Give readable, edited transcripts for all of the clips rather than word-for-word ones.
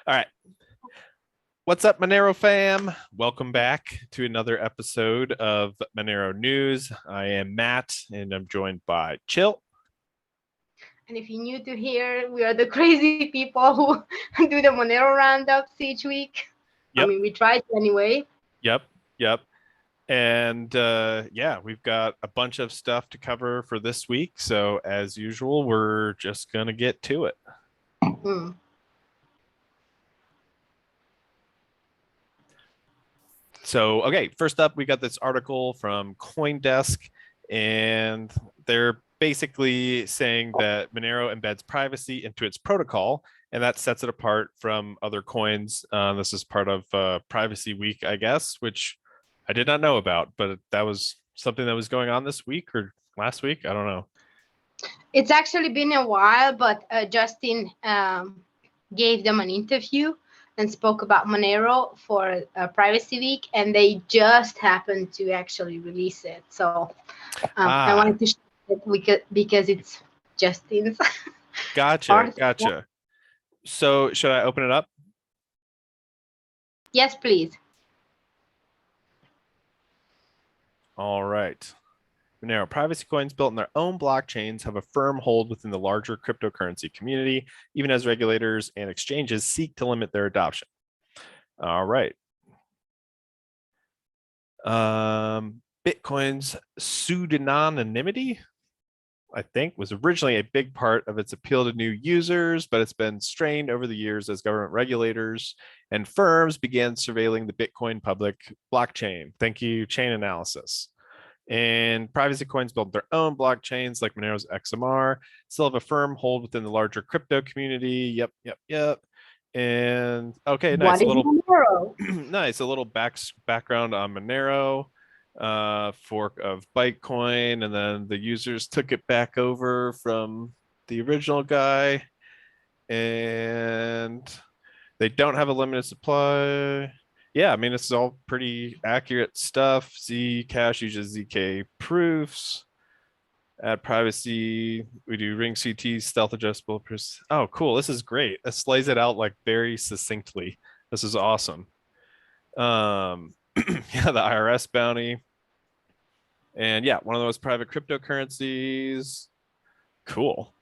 All right. What's up, Monero fam? Welcome back to another episode of Monero News. I am Matt, and I'm joined by Chill. And if you're new to here, we are the crazy people who do the Monero roundups each week. Yep. I mean, we try to anyway. Yep. And yeah, we've got a bunch of stuff to cover for this week. So as usual, we're just going to get to it. So, okay, first up, we got this article from CoinDesk, and they're basically saying that Monero embeds privacy into its protocol, and that sets it apart from other coins. This is part of Privacy Week, I guess, which I did not know about, but that was something that was going on this week or last week. I don't know. It's actually been a while, but Justin gave them an interview and spoke about Monero for Privacy Week, and they just happened to actually release it. So I wanted to share it because it's Justin's. Gotcha. So should I open it up? Yes, please. All right. Monero privacy coins built in their own blockchains have a firm hold within the larger cryptocurrency community, even as regulators and exchanges seek to limit their adoption. All right. Bitcoin's pseudonymity, I think, was originally a big part of its appeal to new users, but it's been strained over the years as government regulators and firms began surveilling the Bitcoin public blockchain. Thank you, chain analysis. And privacy coins build their own blockchains like Monero's XMR, still have a firm hold within the larger crypto community. Yep. And okay, nice. What is Monero? Nice. A little background on Monero, fork of Bytecoin, and then the users took it back over from the original guy, and they don't have a limited supply. Yeah, I mean, this is all pretty accurate stuff. Zcash uses ZK proofs. Add privacy. We do ring CT, stealth adjustable. Oh, cool. This is great. This lays it out like very succinctly. This is awesome. Yeah, the IRS bounty. And yeah, one of those private cryptocurrencies. Cool.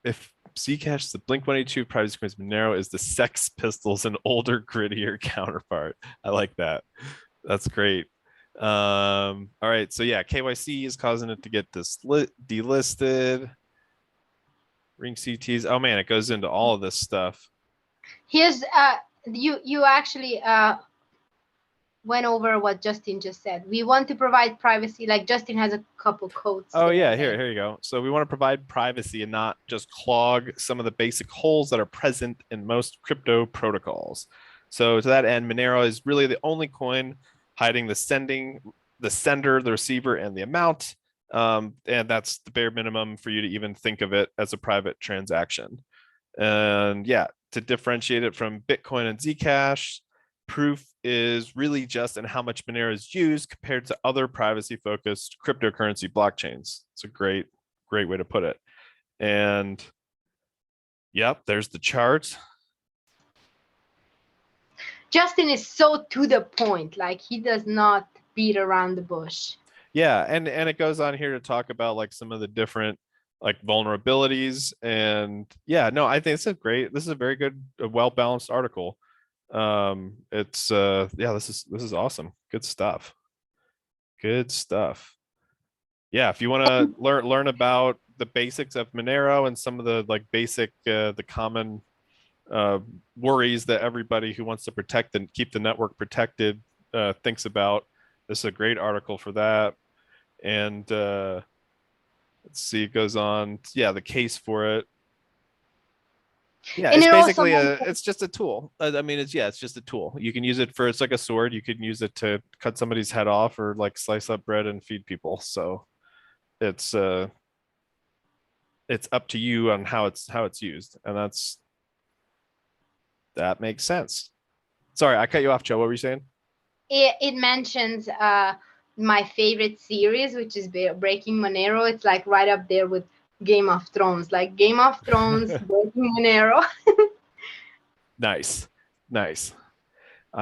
If Zcash is the Blink-182 privacy coins, Monero is the Sex Pistols, an older, grittier counterpart. I like that. That's great. All right, so yeah, KYC is causing it to get delisted. Ring CTs. Oh man, it goes into all of this stuff. Here's you actually went over what Justin just said. We want to provide privacy. Like Justin has a couple quotes. Oh yeah, here you go. So we want to provide privacy and not just clog some of the basic holes that are present in most crypto protocols. So to that end, Monero is really the only coin hiding the sender, the receiver, and the amount. And that's the bare minimum for you to even think of it as a private transaction. And yeah, to differentiate it from Bitcoin and Zcash, proof is really just in how much Monero is used compared to other privacy-focused cryptocurrency blockchains. It's a great way to put it. And yep, there's the chart. Justin is so to the point. Like he does not beat around the bush. Yeah, and it goes on here to talk about like some of the different like vulnerabilities. And yeah, no, I think this is a very good, well-balanced article. It's yeah, this is awesome. Good stuff. Yeah, if you want to learn about the basics of Monero and some of the like basic the common worries that everybody who wants to protect and keep the network protected thinks about, this is a great article for that. And let's see, it goes on. Yeah, the case for it. Yeah, it's basically it's just a tool. I mean, it's just a tool. You can use it for, it's like a sword. You can use it to cut somebody's head off or like slice up bread and feed people. So it's up to you on how it's used. And that makes sense. Sorry, I cut you off, Joe. What were you saying? It mentions my favorite series, which is Breaking Monero. It's like right up there with Game of Thrones. Like Game of Thrones, Breaking Monero. Nice. Nice. All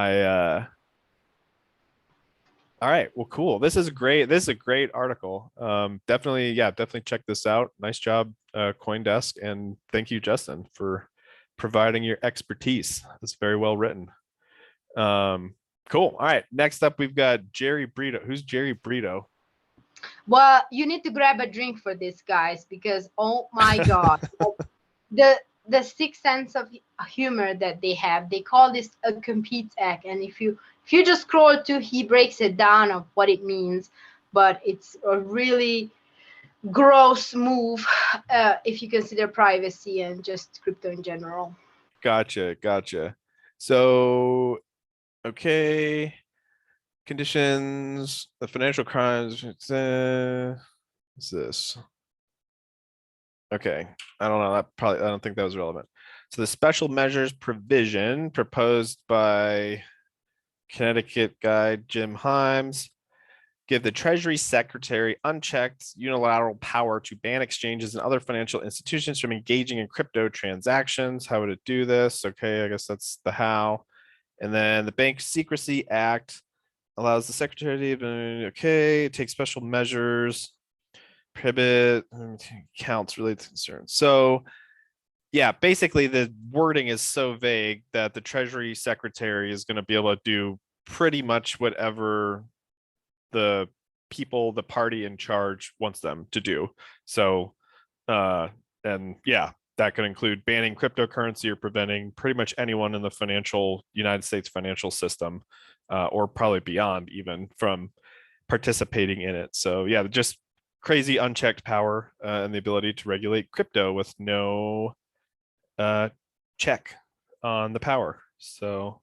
right. Well, cool. This is great. This is a great article. Definitely, yeah, definitely check this out. Nice job, CoinDesk, and thank you, Justin, for providing your expertise. It's very well written. Cool. All right. Next up, we've got Jerry Brito. Who's Jerry Brito? Well, you need to grab a drink for this, guys, because oh my god, the sixth sense of humor that they have. They call this a compete act, and if you just scroll to, he breaks it down of what it means, but it's a really gross move if you consider privacy and just crypto in general. Gotcha. So, okay. Conditions, the financial crimes. What's this? Okay, I don't know. I don't think that was relevant. So the special measures provision proposed by Connecticut guy Jim Himes give the Treasury Secretary unchecked unilateral power to ban exchanges and other financial institutions from engaging in crypto transactions. How would it do this? Okay, I guess that's the how. And then the Bank Secrecy Act allows the secretary to take special measures, prohibit accounts related to concerns. So yeah, basically the wording is so vague that the Treasury Secretary is going to be able to do pretty much whatever the party in charge wants them to do. So and yeah, that could include banning cryptocurrency or preventing pretty much anyone in the United States financial system, or probably beyond even, from participating in it. So yeah, just crazy unchecked power and the ability to regulate crypto with no check on the power. So,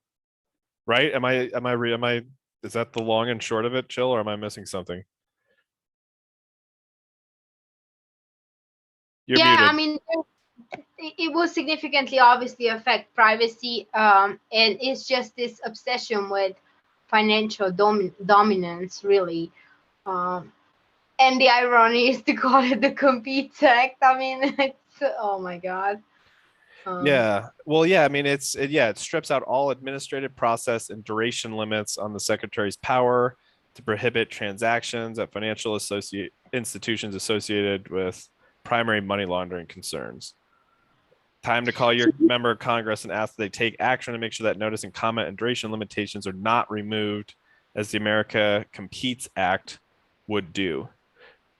right? Is that the long and short of it, Chill, or am I missing something? You're Yeah, muted. I mean, it will significantly obviously affect privacy, and it's just this obsession with financial dominance, really. And the irony is to call it the compete act. I mean, it's, oh my god. Yeah. Well, yeah, I mean, it strips out all administrative process and duration limits on the secretary's power to prohibit transactions at financial institutions associated with primary money laundering concerns. Time to call your member of Congress and ask that they take action to make sure that notice and comment and duration limitations are not removed, as the America Competes Act would do.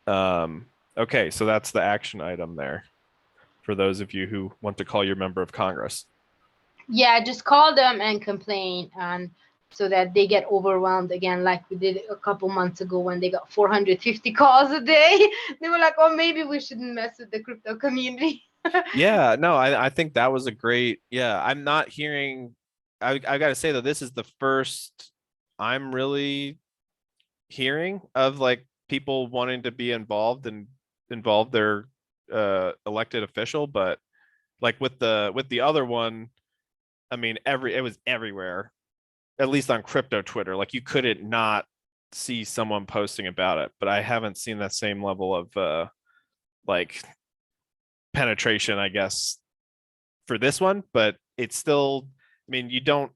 Okay, so that's the action item there for those of you who want to call your member of Congress. Yeah, just call them and complain, and so that they get overwhelmed again, like we did a couple months ago when they got 450 calls a day. They were like, oh, maybe we shouldn't mess with the crypto community. Yeah, no, I think that was a great, yeah, I'm not hearing, I gotta say though, this is the first I'm really hearing of like people wanting to be involved and involve their elected official, but like with the other one, I mean, it was everywhere, at least on crypto Twitter. Like you couldn't not see someone posting about it, but I haven't seen that same level of like penetration, I guess, for this one. But it's still, I mean, you don't.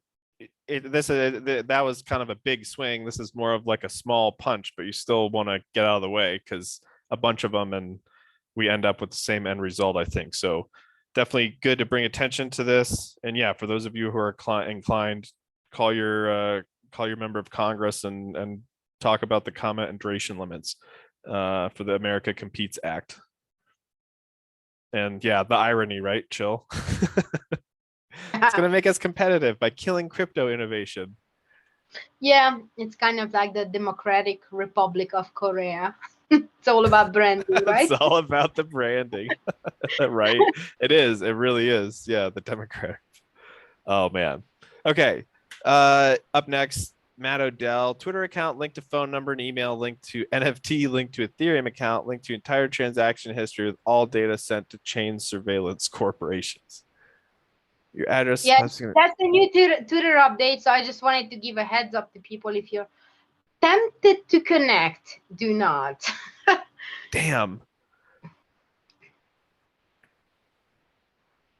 That was kind of a big swing. This is more of like a small punch, but you still want to get out of the way because a bunch of them, and we end up with the same end result, I think. So definitely good to bring attention to this. And yeah, for those of you who are inclined, call your member of Congress and talk about the comment and duration limits for the America Competes Act. And yeah, the irony, right? Chill. It's going to make us competitive by killing crypto innovation. Yeah, it's kind of like the Democratic Republic of Korea. It's all about branding, right? It's all about the branding. Right? It is. It really is. Yeah, the Democrat. Oh man. Okay. Up next, Matt Odell, Twitter account, link to phone number and email, link to NFT, link to Ethereum account, link to entire transaction history with all data sent to chain surveillance corporations. Your address. Yeah, that's the new Twitter update. So I just wanted to give a heads up to people. If you're tempted to connect, do not. Damn.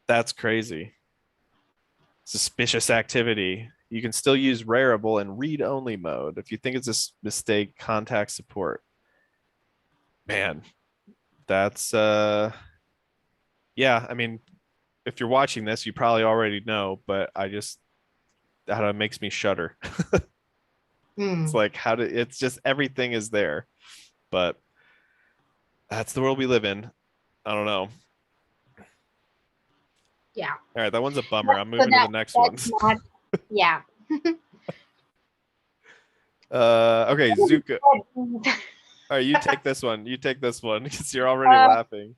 That's crazy. Suspicious activity. You can still use Rarible in read-only mode. If you think it's a mistake, contact support. Man, that's yeah, I mean, if you're watching this, you probably already know, but that makes me shudder. It's like it's just everything is there. But that's the world we live in. I don't know. Yeah. All right, that one's a bummer. I'm So moving to the next one. Yeah. Okay, Zuko. All right, you take this one. You take this one because you're already laughing.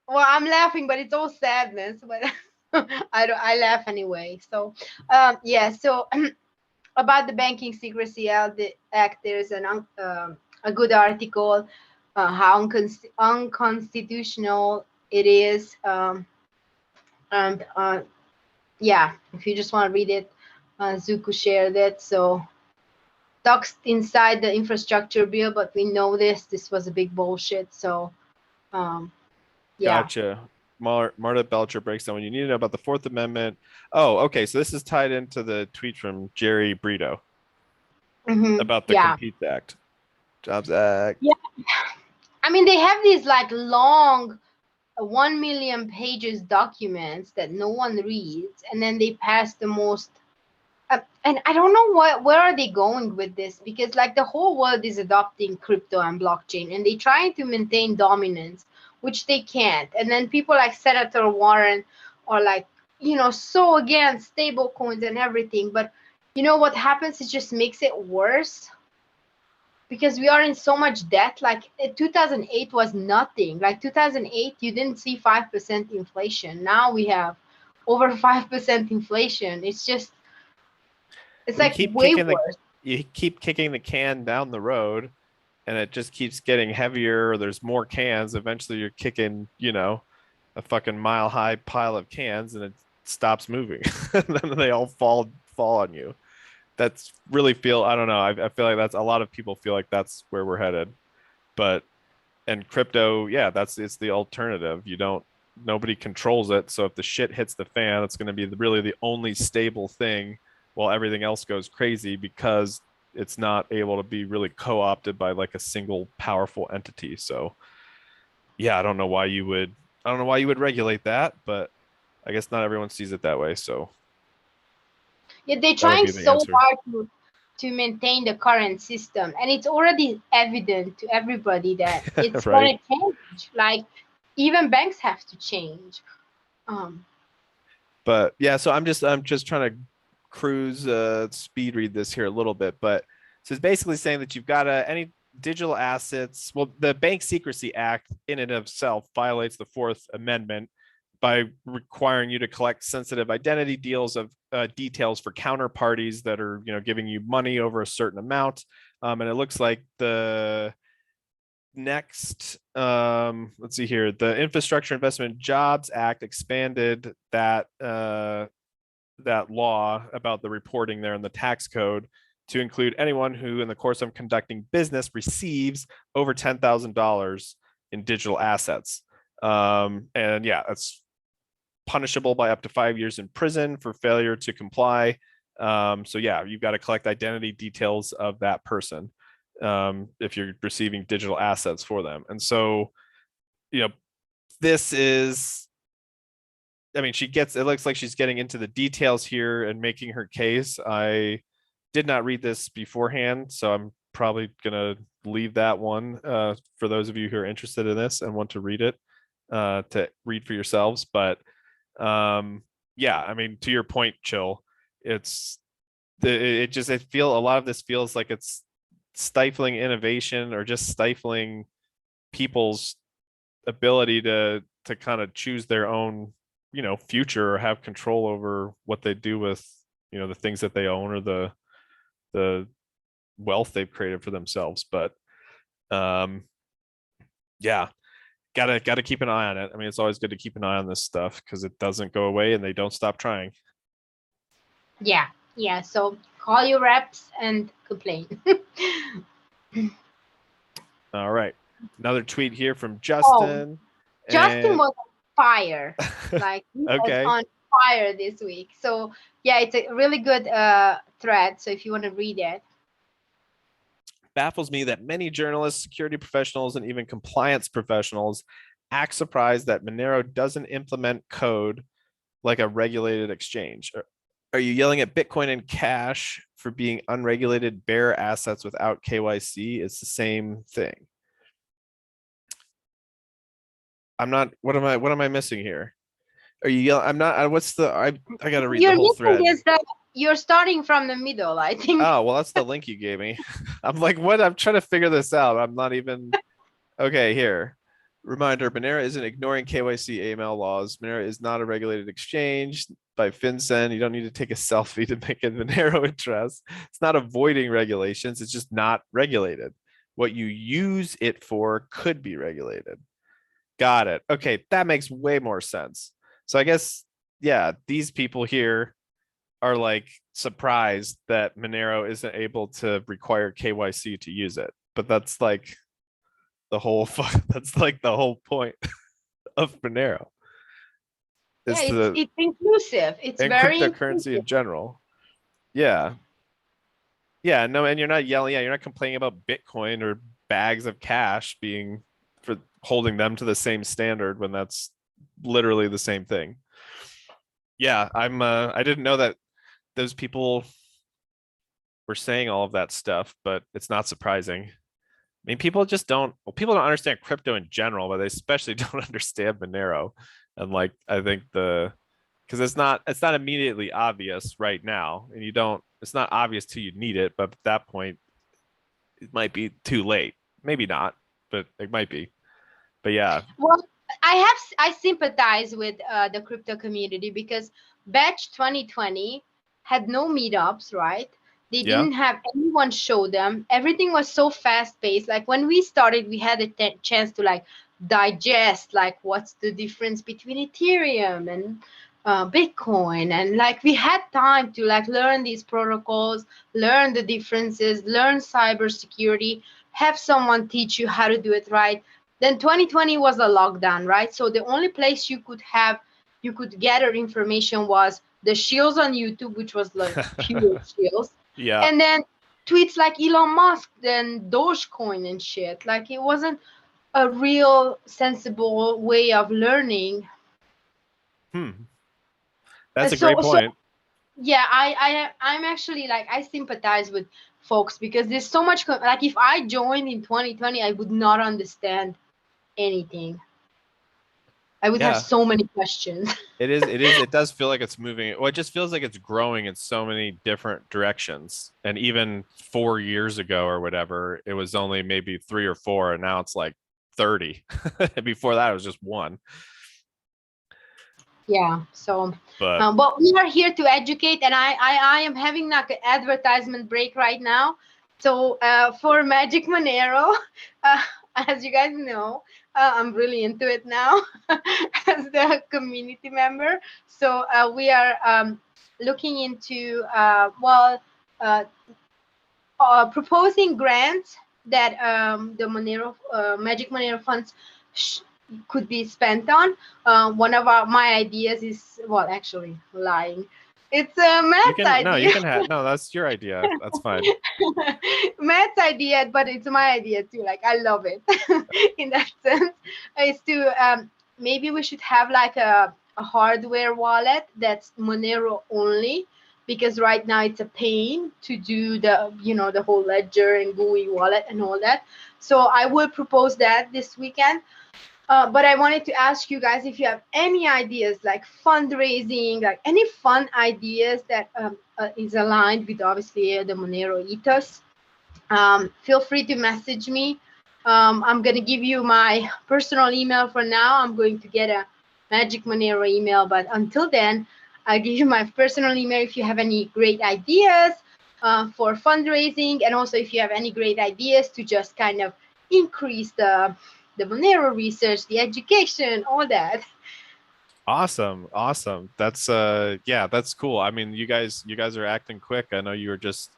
Well, I'm laughing, but it's all sadness. But I laugh anyway. So, yeah. So about the Banking Secrecy Act, there's a good article how unconstitutional it is. And yeah, if you just want to read it, Zuko shared it. So talks inside the infrastructure bill, but we know this was a big bullshit. So yeah. Gotcha. Marta Belcher breaks down when you need to know about the Fourth Amendment. Oh, okay. So this is tied into the tweet from Jerry Brito about the Compete Act, Jobs Act. Yeah. I mean, they have these like long 1 million pages documents that no one reads, and then they pass the most and I don't know where are they going with this, because like the whole world is adopting crypto and blockchain, and they trying to maintain dominance, which they can't. And then people like Senator Warren are like, so against stable coins and everything. But you know what happens? It just makes it worse, because we are in so much debt. Like 2008 was nothing. Like 2008, you didn't see 5% inflation. Now we have over 5% inflation. It's like way worse. You keep kicking the can down the road, and it just keeps getting heavier. Or there's more cans. Eventually, you're kicking, a fucking mile-high pile of cans, and it stops moving. And then they all fall on you. That's really I don't know. I feel like that's a lot of people feel like that's where we're headed. And crypto, yeah, it's the alternative. Nobody controls it. So if the shit hits the fan, it's going to be really the only stable thing, while everything else goes crazy, because it's not able to be really co-opted by like a single powerful entity. So yeah, I don't know why you would regulate that, but I guess not everyone sees it that way. So yeah, they're trying so hard to maintain the current system, and it's already evident to everybody that it's going to change. Like even banks have to change. But yeah, so I'm just trying to cruise speed read this here a little bit, but so it's basically saying that you've got any digital assets. Well, the Bank Secrecy Act in and of itself violates the Fourth Amendment by requiring you to collect sensitive identity details for counterparties that are giving you money over a certain amount. And it looks like the next let's see here, the Infrastructure Investment Jobs Act expanded that law about the reporting there in the tax code to include anyone who in the course of conducting business receives over $10,000 in digital assets. And yeah, that's punishable by up to 5 years in prison for failure to comply. So yeah, you've got to collect identity details of that person if you're receiving digital assets for them. And so, this is, I mean, it looks like she's getting into the details here and making her case. I did not read this beforehand, so I'm probably going to leave that one for those of you who are interested in this and want to read it, to read for yourselves. But yeah, I mean, to your point, Chill, a lot of this feels like it's stifling innovation, or just stifling people's ability to kind of choose their own future, or have control over what they do with the things that they own, or the wealth they've created for themselves. But yeah, gotta keep an eye on it. I mean, it's always good to keep an eye on this stuff, because it doesn't go away and they don't stop trying. Yeah, so call your reps and complain. All right, another tweet here from Justin. Justin was on fire. Like, he okay. was on fire this week. So yeah, it's a really good thread. So if you want to read it. Baffles me that many journalists, security professionals, and even compliance professionals act surprised that Monero doesn't implement code like a regulated exchange. Are you yelling at Bitcoin and Cash for being unregulated bearer assets without KYC? It's the same thing. I'm not. What am I missing here? Are you yelling? I'm not. What's the? I got to read the whole thread. Is that you're starting from the middle, I think. Oh, well, that's the link you gave me. I'm like, what? I'm trying to figure this out. I'm not even. Okay, here. Reminder, Monero isn't ignoring KYC AML laws. Monero is not a regulated exchange by FinCEN. You don't need to take a selfie to make a Monero address. It's not avoiding regulations. It's just not regulated. What you use it for could be regulated. Got it. Okay, that makes way more sense. So I guess, yeah, these people here are like surprised that Monero isn't able to require KYC to use it. But that's like the whole that's like the whole point of Monero. Yeah, it's inclusive. It's very cryptocurrency in general. Yeah. Yeah, no, and you're not yelling, yeah, you're not complaining about Bitcoin or bags of cash being for holding them to the same standard when that's literally the same thing. Yeah, I didn't know that those people were saying all of that stuff, but it's not surprising. I mean, people don't understand crypto in general, but they especially don't understand Monero. And like, I think because it's not immediately obvious right now, and it's not obvious till you need it, but at that point, it might be too late. Maybe not, but it might be. But yeah. Well, I sympathize with the crypto community because batch 2020 had no meetups, right? They didn't have anyone show them. Everything was so fast paced. Like when we started, we had a chance to like digest like what's the difference between Ethereum and Bitcoin, and like we had time to like learn these protocols, learn the differences, learn cybersecurity, have someone teach you how to do it right. Then 2020 was a lockdown, right? So the only place you could gather information was the shields on YouTube, which was like pure shields. Yeah. And then tweets like Elon Musk, then Dogecoin and shit. Like it wasn't a real sensible way of learning. That's a great point. Yeah, I'm actually like, I sympathize with folks because there's so much like if I joined in 2020, I would not understand anything. I would have so many questions. It does feel like it's moving. Well, it just feels like it's growing in so many different directions. And even 4 years ago or whatever, it was only maybe 3 or 4, and now it's like 30. Before that, it was just 1. Yeah. So, but we are here to educate, and I am having like an advertisement break right now. So for Magic Monero, as you guys know, I'm really into it now as the community member. So we are looking into proposing grants that the Monero Magic Monero funds could be spent on. One of my ideas is, well, actually lying. It's Matt's idea. No, you can have, no, that's your idea. That's fine. Matt's idea, but it's my idea too. Like, I love it in that sense. Is to maybe we should have like a hardware wallet that's Monero only, because right now it's a pain to do the whole ledger and GUI wallet and all that. So I will propose that this weekend. But I wanted to ask you guys if you have any ideas, like fundraising, like any fun ideas that is aligned with obviously the Monero ethos. Feel free to message me. I'm going to give you my personal email for now. I'm going to get a Magic Monero email, but until then, I'll give you my personal email if you have any great ideas for fundraising, and also if you have any great ideas to just kind of increase the Monero research, the education, all that. Awesome. That's that's cool. I mean, you guys are acting quick. I know we were just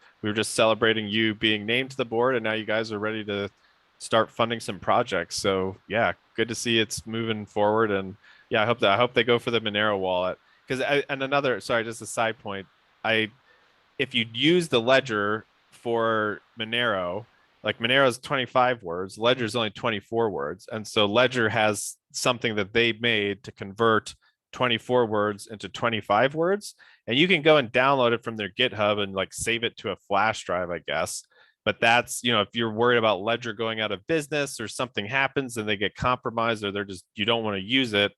celebrating you being named to the board, and now you guys are ready to start funding some projects. So yeah, good to see it's moving forward. And yeah, I hope they go for the Monero wallet, and another, sorry, just a side point. If you use the ledger for Monero, like Monero is 25 words, Ledger is only 24 words. And so Ledger has something that they made to convert 24 words into 25 words. And you can go and download it from their GitHub and like save it to a flash drive, I guess. But that's, if you're worried about Ledger going out of business or something happens and they get compromised or you don't want to use it,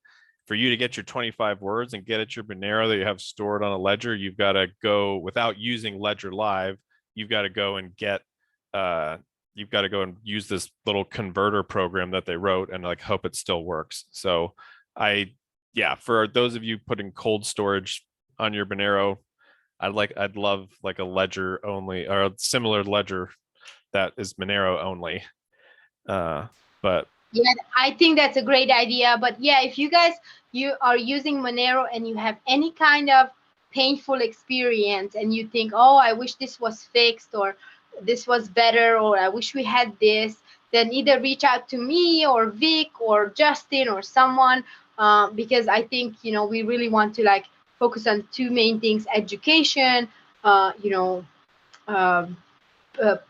for you to get your 25 words and get at your Monero that you have stored on a ledger, you've got to go without using Ledger Live. You've got to go and use this little converter program that they wrote and like hope it still works. So for those of you putting cold storage on your Monero, I'd love like a ledger only or a similar ledger that is Monero only. But yeah, I think that's a great idea. But yeah, if you are using Monero and you have any kind of painful experience and you think, oh, I wish this was fixed or this was better or I wish we had this, then either reach out to me or Vic or Justin or someone, because I think, we really want to like focus on two main things: education,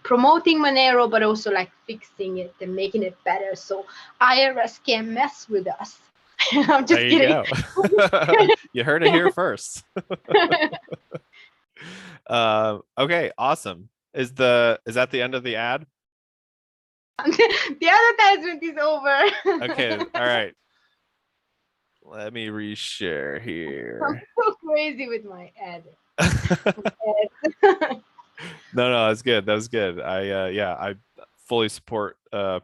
promoting Monero, but also like fixing it and making it better so IRS can't mess with us. I'm just kidding. There you go. You heard it here first. Okay, awesome. Is that the end of the ad? The advertisement is over. Okay, all right. Let me reshare here. I'm so crazy with my ad. No, that's good. That was good. I fully support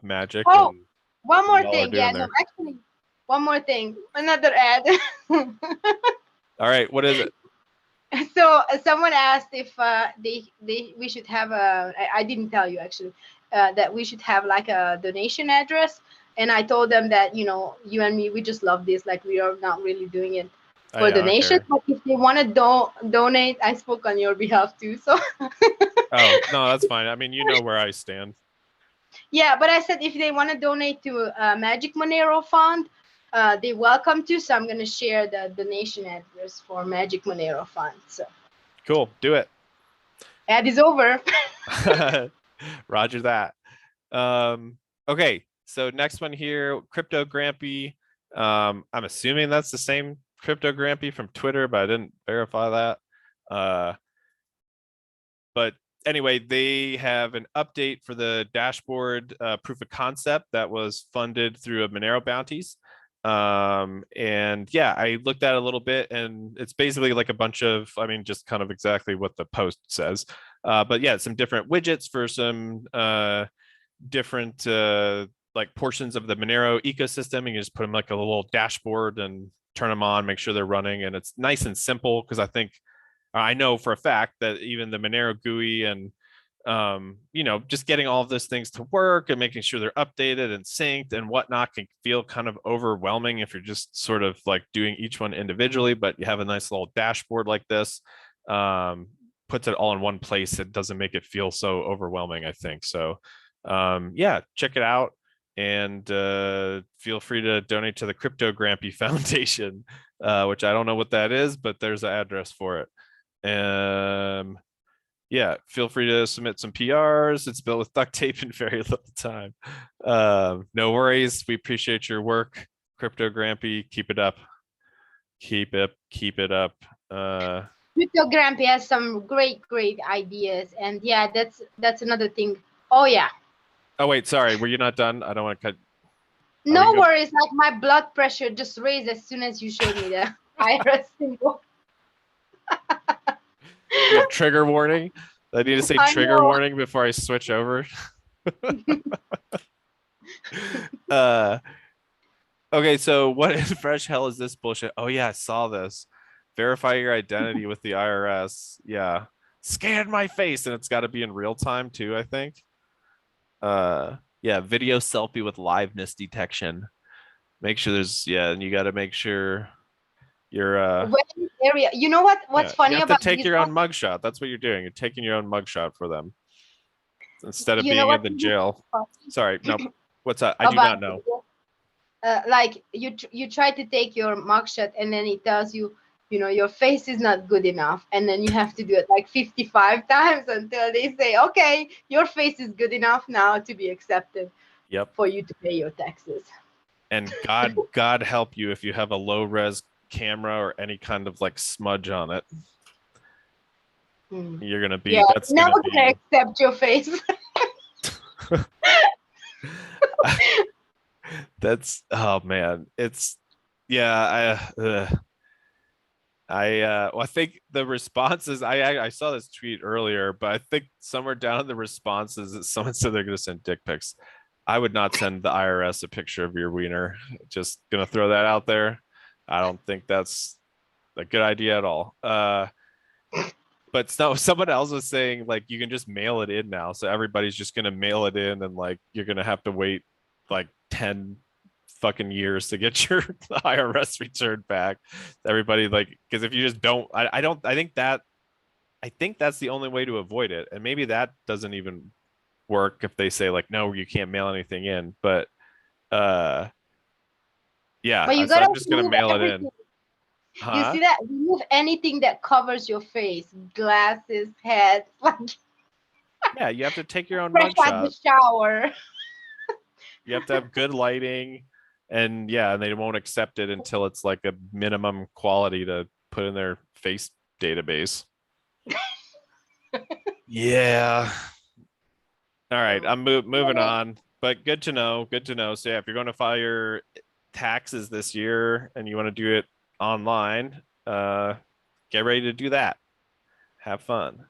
Magic. Oh, and one more y'all are thing. doing Yeah, there. no, actually, one more thing. Another ad. All right, what is it? So someone asked if we should have I didn't tell you actually that we should have like a donation address, and I told them that you and me, we just love this, like we are not really doing it for donations, but if they want to donate, I spoke on your behalf too, so Oh no, that's fine. I mean, you know where I stand. Yeah, but I said if they want to donate to Magic Monero Fund, they're welcome to. So I'm going to share the donation address for Magic Monero Fund. So cool, do it. Ad is over. Roger that. Okay, so next one here, Cryptogrampy. I'm assuming that's the same Cryptogrampy from Twitter, but I didn't verify that. But anyway, they have an update for the dashboard proof of concept that was funded through a Monero bounties. And yeah, I looked at it a little bit, and it's basically like a bunch of, just kind of exactly what the post says. But yeah, some different widgets for some different like portions of the Monero ecosystem. You can just put them like a little dashboard and turn them on, make sure they're running, and it's nice and simple because I know for a fact that even the Monero GUI and just getting all of those things to work and making sure they're updated and synced and whatnot can feel kind of overwhelming if you're just sort of like doing each one individually, but you have a nice little dashboard like this, puts it all in one place. It doesn't make it feel so overwhelming, I think. So yeah, check it out, and feel free to donate to the Cryptogrampy Foundation, which I don't know what that is, but there's an address for it. Yeah, feel free to submit some PRs. It's built with duct tape and very little time. No worries. We appreciate your work, Cryptogrampy. Keep it up. Keep it up. Cryptogrampy has some great ideas, and yeah, that's another thing. Oh yeah. Oh wait, sorry. Were you not done? I don't want to cut. No worries. Like my blood pressure just raised as soon as you showed me the IRS symbol. Yeah, trigger warning. I need to say trigger warning before I switch over. Okay, so what in fresh hell is this bullshit? Oh yeah, I saw this. Verify your identity with the IRS. Yeah. Scan my face, and it's got to be in real time too, I think. Yeah, video selfie with liveness detection. Make sure and you got to make sure you're area. You know what's funny you have about to take your own mugshot. That's what you're doing. You're taking your own mugshot for them instead of being in the jail. Sorry, no. What's that? I do not know. Like you try to take your mugshot, and then it tells you your face is not good enough. And then you have to do it like 55 times until they say, okay, your face is good enough now to be accepted for you to pay your taxes. And God help you if you have a low res camera or any kind of like smudge on it. You're going to be, yeah, that's never going to accept your face. That's, oh man, it's, yeah, I think the responses, I saw this tweet earlier, but I think somewhere down in the responses, someone said they're going to send dick pics. I would not send the IRS a picture of your wiener. Just going to throw that out there. I don't think that's a good idea at all. But someone else was saying like you can just mail it in now, so everybody's just going to mail it in, and like you're going to have to wait like 10 fucking years to get your IRS return back. Everybody, like, because if you just don't, I think that's the only way to avoid it. And maybe that doesn't even work if they say like, no, you can't mail anything in. But yeah, but so I'm just gonna mail it in. You see that? Remove anything that covers your face, glasses, head, like. Yeah, you have to take your own fresh out the shower. You have to have good lighting, and yeah, and they won't accept it until it's like a minimum quality to put in their face database. Yeah. All right, I'm moving on, but good to know. Good to know. So yeah, if you're going to file your taxes this year and you want to do it online, get ready to do that. Have fun.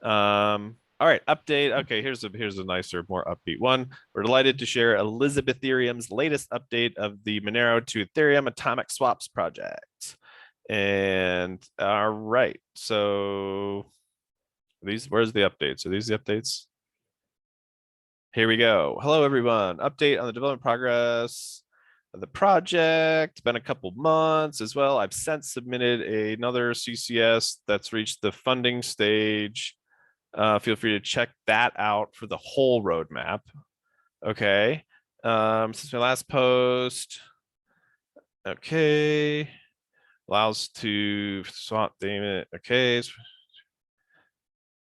All right, update. Okay, here's a nicer, more upbeat one. We're delighted to share Elizabeth Ethereum's latest update of the Monero to Ethereum atomic swaps project. And all right, so where's the updates? Are these the updates? Here we go. Hello, everyone. Update on the development progress of the project. Been a couple months as well. I've since submitted another CCS that's reached the funding stage. Feel free to check that out for the whole roadmap. Okay. Since my last post. Okay. Allows to swap payment. Okay.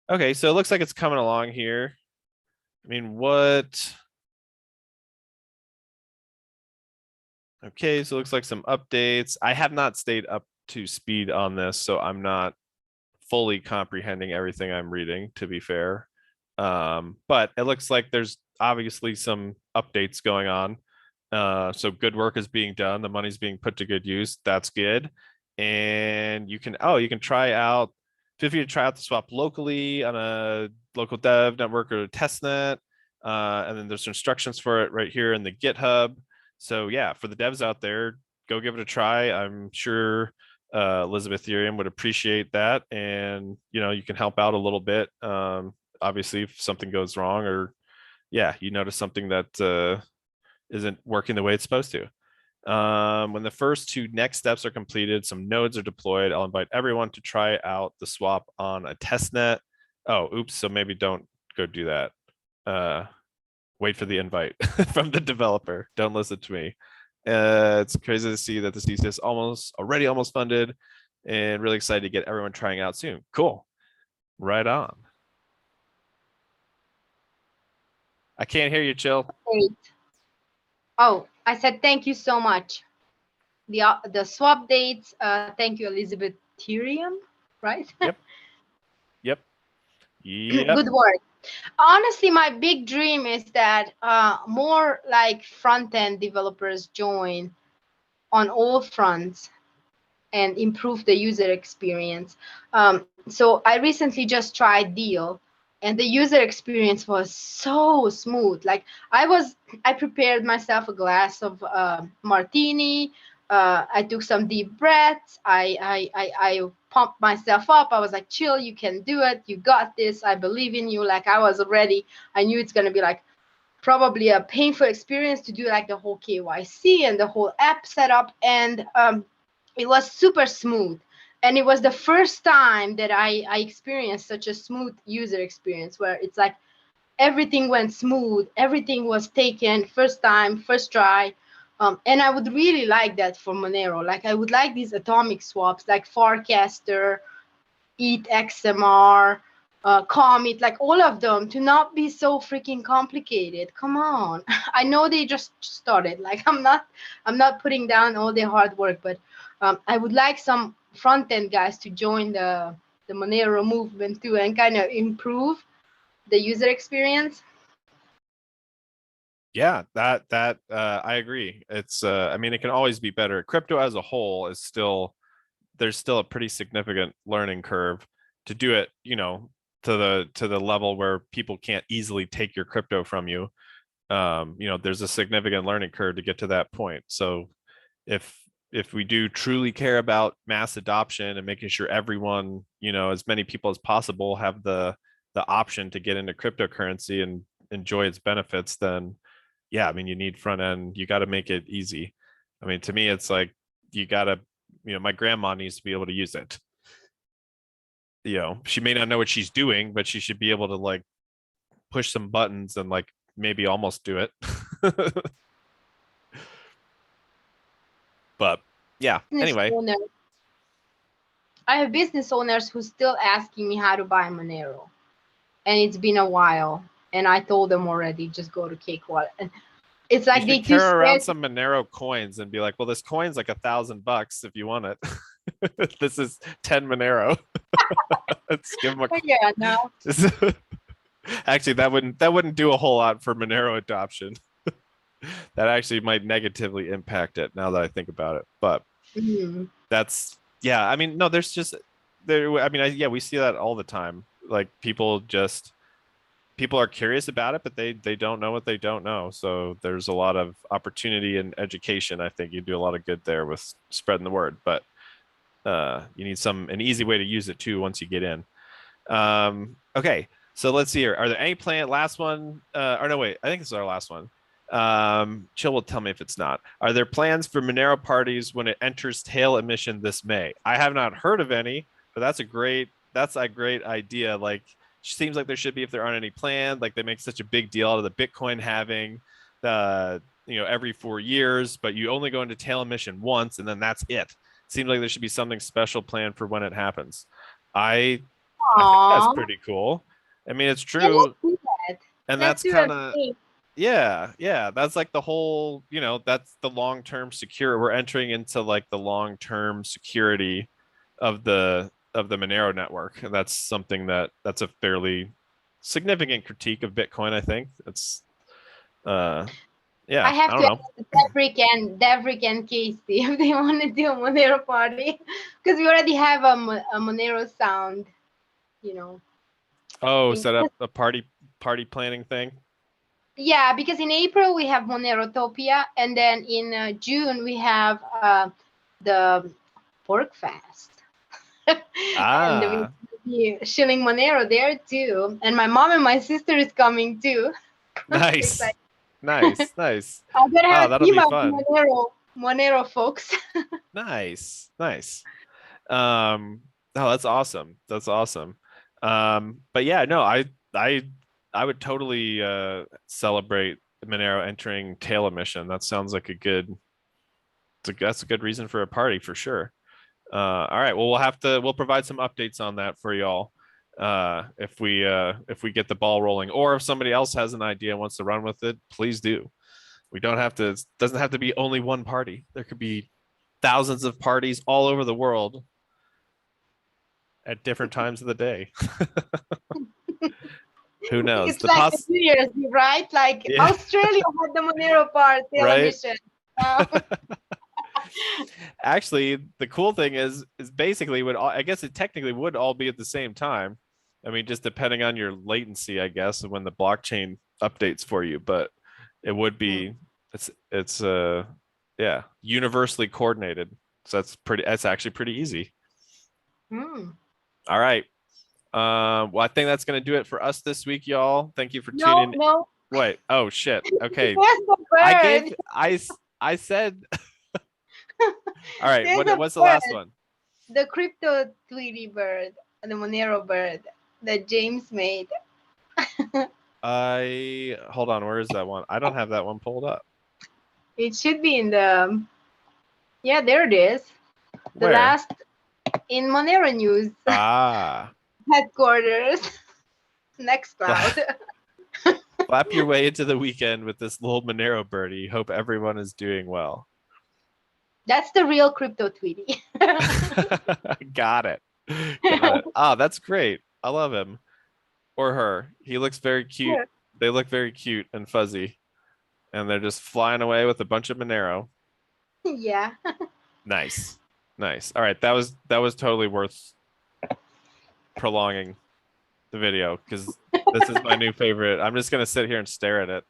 Okay, so it looks like it's coming along here. I mean, what? Okay, so it looks like some updates. I have not stayed up to speed on this, so I'm not fully comprehending everything I'm reading, to be fair. But it looks like there's obviously some updates going on. So good work is being done. The money's being put to good use. That's good. And you can try out, feel free to try out the swap locally on a local dev network or a testnet. And then there's instructions for it right here in the GitHub. So yeah, for the devs out there, go give it a try. I'm sure Elizabeth Ethereum would appreciate that, and you can help out a little bit. Obviously, if something goes wrong, or yeah, you notice something that isn't working the way it's supposed to. When the first two next steps are completed, some nodes are deployed. I'll invite everyone to try out the swap on a testnet. Oh, oops! So maybe don't go do that. Wait for the invite from the developer. Don't listen to me. It's crazy to see that the CCS already almost funded, and really excited to get everyone trying out soon. Cool. Right on. I can't hear you, Chill. Great. Oh, I said thank you so much. The swap dates. Thank you, Elizabeth Ethereum, right? Yep. Good work. Honestly, my big dream is that more like front-end developers join on all fronts and improve the user experience. So I recently just tried Deal, and the user experience was so smooth. Like I prepared myself a glass of martini. I took some deep breaths. I pumped myself up. I was like, chill, you can do it. You got this. I believe in you. Like I was ready. I knew it's going to be like probably a painful experience to do like the whole KYC and the whole app setup. And it was super smooth. And it was the first time that I experienced such a smooth user experience where it's like everything went smooth. Everything was taken first time, first try. And I would really like that for Monero. Like I would like these atomic swaps, like Forecaster, ETH XMR, Comet, like all of them, to not be so freaking complicated. Come on. I know they just started. Like I'm not putting down all their hard work, but I would like some front end guys to join the Monero movement too and kind of improve the user experience. Yeah, that I agree. It's I mean, it can always be better. Crypto as a whole is still, there's still a pretty significant learning curve to do it, you know, to the level where people can't easily take your crypto from you. You know, there's a significant learning curve to get to that point. So if we do truly care about mass adoption and making sure everyone, you know, as many people as possible have the option to get into cryptocurrency and enjoy its benefits, then yeah, I mean, you need front end. You got to make it easy. I mean, to me, it's like you got to, you know, my grandma needs to be able to use it. You know, she may not know what she's doing, but she should be able to like push some buttons and like maybe almost do it. But yeah, anyway. I have business owners who still asking me how to buy Monero, and it's been a while. And I told them already, just go to Cake Wallet. And it's like they carry too around scared. some Monero coins and be like, well, this coin's like $1,000 if you want it. This is 10 Monero. Let's give them a Yeah, no. Actually, that wouldn't do a whole lot for Monero adoption. That actually might negatively impact it now that I think about it. But that's, yeah, I mean, no, there's just there. I mean, yeah, we see that all the time. Like people are curious about it, but they don't know what they don't know. So there's a lot of opportunity in education. I think you do a lot of good there with spreading the word, but you need an easy way to use it too once you get in. Okay, so let's see here. Are there any last one? Or no, wait, I think this is our last one. Chill will tell me if it's not. Are there plans for Monero parties when it enters tail emission this May? I have not heard of any, but that's a great idea. Like, seems like there should be if there aren't any planned. Like they make such a big deal out of the Bitcoin having the, you know, every 4 years, but you only go into tail emission once and then that's it. Seems like there should be something special planned for when it happens. I think that's pretty cool. I mean, it's true. Yeah, let's do that. And that's kind of, yeah, that's like the whole, you know, that's the long-term secure. We're entering into like the long-term security of the Monero network, and that's something that's a fairly significant critique of Bitcoin. I think it's yeah, I have don't to know. ask Devrick and Casey if they want to do a Monero party, because we already have a Monero sound, you know. Oh, set up a party planning thing. Yeah, because in April we have Monerotopia, and then in June we have the Pork Fest. And we'll be shilling Monero there too. And my mom and my sister is coming too. Nice. Nice. I'm gonna have a team of fun. Monero folks. Nice. Oh, that's awesome. But yeah, no, I would totally celebrate Monero entering tail emission. That sounds like that's a good reason for a party for sure. All right, well, we'll provide some updates on that for y'all if we get the ball rolling, or if somebody else has an idea and wants to run with it, please do. We don't have to, it doesn't have to be only one party. There could be thousands of parties all over the world at different times of the day. Who knows? It's like the New Year's Eve, right? Like Australia had the Monero party emission. Actually, the cool thing is basically I guess it technically would all be at the same time. I mean, just depending on your latency, I guess, when the blockchain updates for you, but it would be it's yeah, universally coordinated. So that's actually pretty easy. All right. Well, I think that's going to do it for us this week, y'all. Thank you for tuning in. No. Wait. Oh shit. Okay. I said. All right. What's the last one? The Cryptotweetie bird, the Monero bird that James made. Hold on. Where is that one? I don't have that one pulled up. It should be in the. Yeah, there it is. The Where? last in Monero News Ah. headquarters. Nextcloud. Flap your way into the weekend with this little Monero birdie. Hope everyone is doing well. That's the real Cryptotweetie. Got it. Got it. Ah, that's great. I love him. Or her. He looks very cute. Yeah. They look very cute and fuzzy. And they're just flying away with a bunch of Monero. Yeah. Nice. Nice. All right. That was totally worth prolonging the video because this is my new favorite. I'm just gonna sit here and stare at it.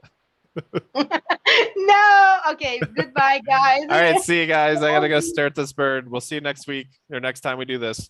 No. Okay. Goodbye, guys. All right. See you guys. I gotta go stare at this bird. We'll see you next week or next time we do this.